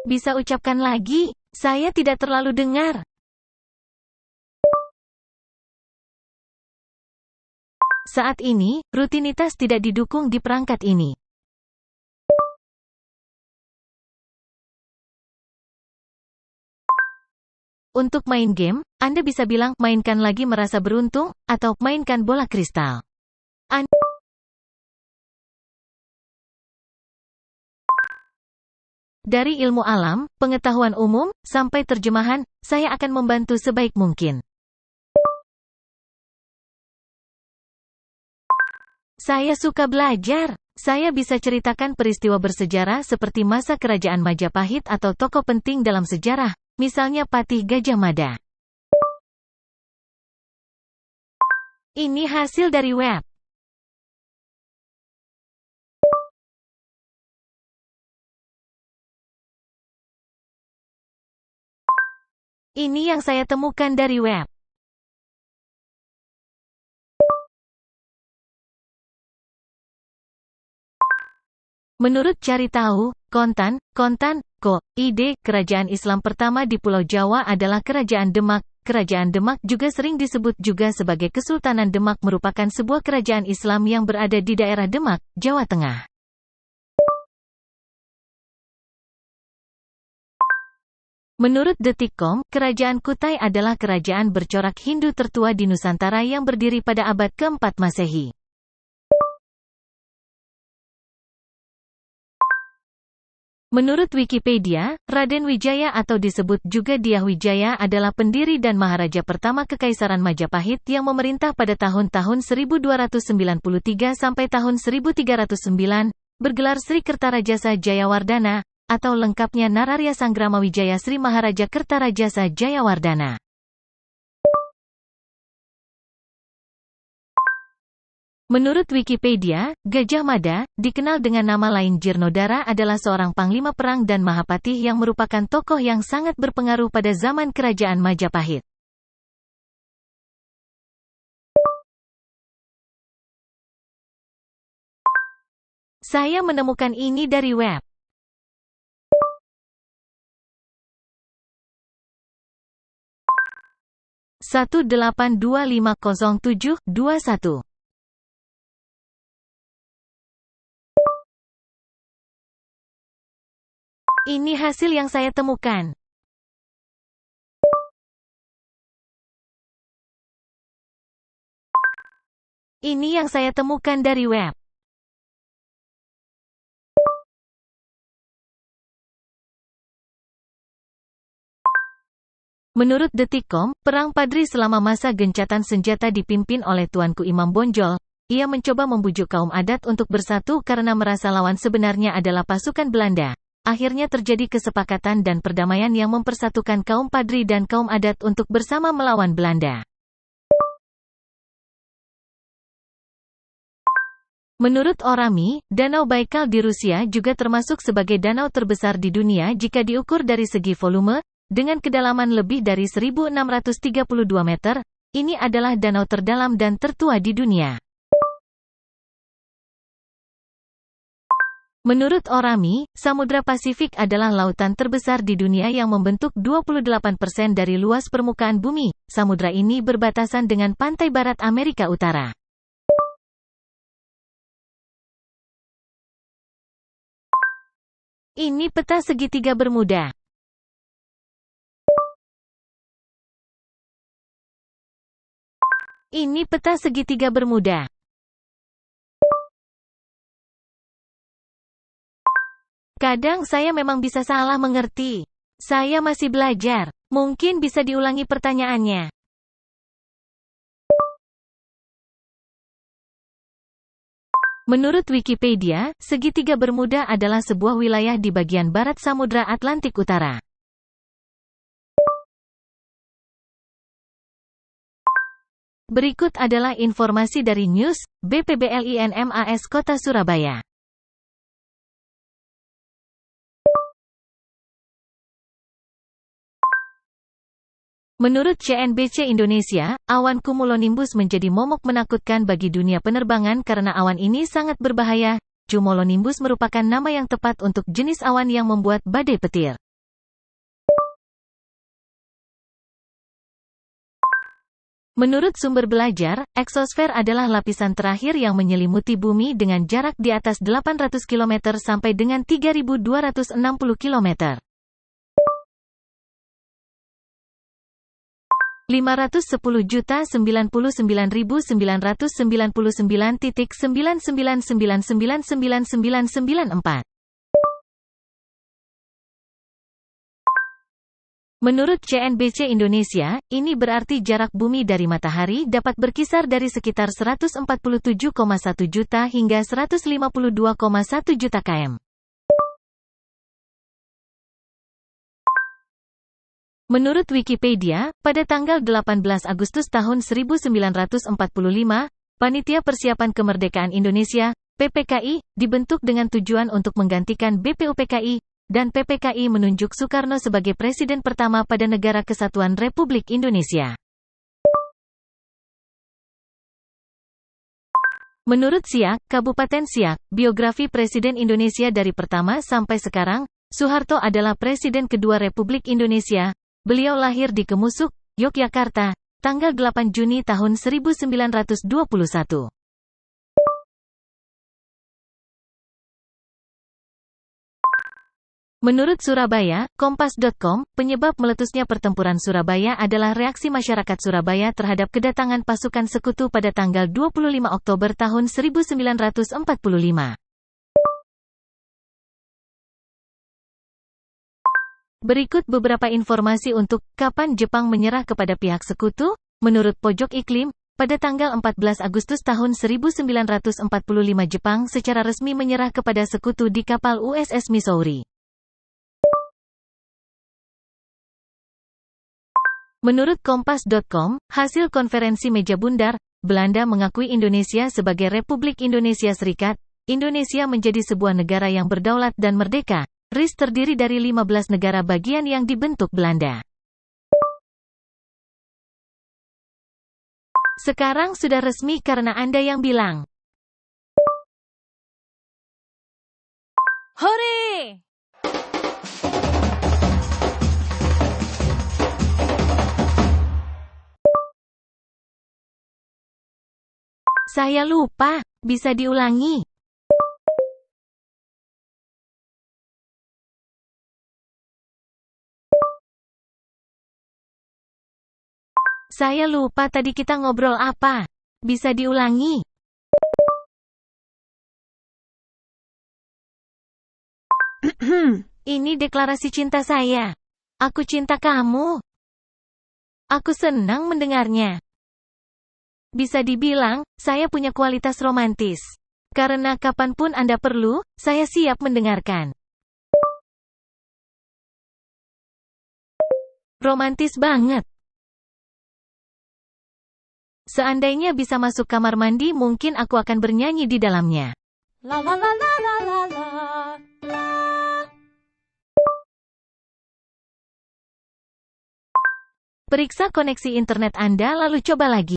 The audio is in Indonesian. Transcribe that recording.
Bisa ucapkan lagi? Saya tidak terlalu dengar. Saat ini, rutinitas tidak didukung di perangkat ini. Untuk main game, Anda bisa bilang, mainkan lagi merasa beruntung, atau mainkan bola kristal. Dari ilmu alam, pengetahuan umum, sampai terjemahan, saya akan membantu sebaik mungkin. Saya suka belajar. Saya bisa ceritakan peristiwa bersejarah seperti masa kerajaan Majapahit atau tokoh penting dalam sejarah, misalnya Patih Gajah Mada. Ini hasil dari web. Ini yang saya temukan dari web. Menurut cari tahu, ide kerajaan Islam pertama di Pulau Jawa adalah Kerajaan Demak. Kerajaan Demak juga sering disebut juga sebagai Kesultanan Demak, merupakan sebuah kerajaan Islam yang berada di daerah Demak, Jawa Tengah. Menurut Detikcom, Kerajaan Kutai adalah kerajaan bercorak Hindu tertua di Nusantara yang berdiri pada abad ke-4 Masehi. Menurut Wikipedia, Raden Wijaya atau disebut juga Dyah Wijaya adalah pendiri dan maharaja pertama Kekaisaran Majapahit yang memerintah pada tahun-tahun 1293 sampai tahun 1309, bergelar Sri Kertarajasa Jayawardana, atau lengkapnya Nararya Sanggrama Wijaya Sri Maharaja Kertarajasa Jayawardana. Menurut Wikipedia, Gajah Mada, dikenal dengan nama lain Jirnodara, adalah seorang panglima perang dan mahapatih yang merupakan tokoh yang sangat berpengaruh pada zaman Kerajaan Majapahit. Saya menemukan ini dari web. Satu 182500721. Ini hasil yang saya temukan. Ini yang saya temukan dari web. Menurut Detikcom, Perang Padri selama masa gencatan senjata dipimpin oleh Tuanku Imam Bonjol. Ia mencoba membujuk kaum adat untuk bersatu karena merasa lawan sebenarnya adalah pasukan Belanda. Akhirnya terjadi kesepakatan dan perdamaian yang mempersatukan kaum Padri dan kaum adat untuk bersama melawan Belanda. Menurut Orami, Danau Baikal di Rusia juga termasuk sebagai danau terbesar di dunia jika diukur dari segi volume. Dengan kedalaman lebih dari 1632 meter, ini adalah danau terdalam dan tertua di dunia. Menurut Orami, Samudra Pasifik adalah lautan terbesar di dunia yang membentuk 28% dari luas permukaan bumi. Samudra ini berbatasan dengan pantai barat Amerika Utara. Ini peta segitiga Bermuda. Ini peta segitiga Bermuda. Kadang saya memang bisa salah mengerti. Saya masih belajar. Mungkin bisa diulangi pertanyaannya. Menurut Wikipedia, segitiga Bermuda adalah sebuah wilayah di bagian barat Samudra Atlantik Utara. Berikut adalah informasi dari News, BPBLINMAS Kota Surabaya. Menurut CNBC Indonesia, awan cumulonimbus menjadi momok menakutkan bagi dunia penerbangan karena awan ini sangat berbahaya. Cumulonimbus merupakan nama yang tepat untuk jenis awan yang membuat badai petir. Menurut sumber belajar, eksosfer adalah lapisan terakhir yang menyelimuti bumi dengan jarak di atas 800 km sampai dengan 3.260 km. 510.999.999.9999994. Menurut CNBC Indonesia, ini berarti jarak bumi dari matahari dapat berkisar dari sekitar 147,1 juta hingga 152,1 juta km. Menurut Wikipedia, pada tanggal 18 Agustus tahun 1945, Panitia Persiapan Kemerdekaan Indonesia, PPKI, dibentuk dengan tujuan untuk menggantikan BPUPKI, dan PPKI menunjuk Soekarno sebagai presiden pertama pada Negara Kesatuan Republik Indonesia. Menurut Siak, Kabupaten Siak, biografi Presiden Indonesia dari pertama sampai sekarang, Soeharto adalah Presiden kedua Republik Indonesia. Beliau lahir di Kemusuk, Yogyakarta, tanggal 8 Juni tahun 1921. Menurut Surabaya, Kompas.com, penyebab meletusnya pertempuran Surabaya adalah reaksi masyarakat Surabaya terhadap kedatangan pasukan sekutu pada tanggal 25 Oktober tahun 1945. Berikut beberapa informasi untuk kapan Jepang menyerah kepada pihak sekutu. Menurut Pojok Iklim, pada tanggal 14 Agustus tahun 1945 Jepang secara resmi menyerah kepada sekutu di kapal USS Missouri. Menurut Kompas.com, hasil konferensi meja bundar, Belanda mengakui Indonesia sebagai Republik Indonesia Serikat. Indonesia menjadi sebuah negara yang berdaulat dan merdeka. RIS terdiri dari 15 negara bagian yang dibentuk Belanda. Sekarang sudah resmi karena Anda yang bilang. Hore! Saya lupa, bisa diulangi? Saya lupa tadi kita ngobrol apa. Bisa diulangi? Ini deklarasi cinta saya. Aku cinta kamu. Aku senang mendengarnya. Bisa dibilang, saya punya kualitas romantis. Karena kapanpun Anda perlu, saya siap mendengarkan. Romantis banget. Seandainya bisa masuk kamar mandi, mungkin aku akan bernyanyi di dalamnya. La la la la la la la la. Periksa koneksi internet Anda lalu coba lagi.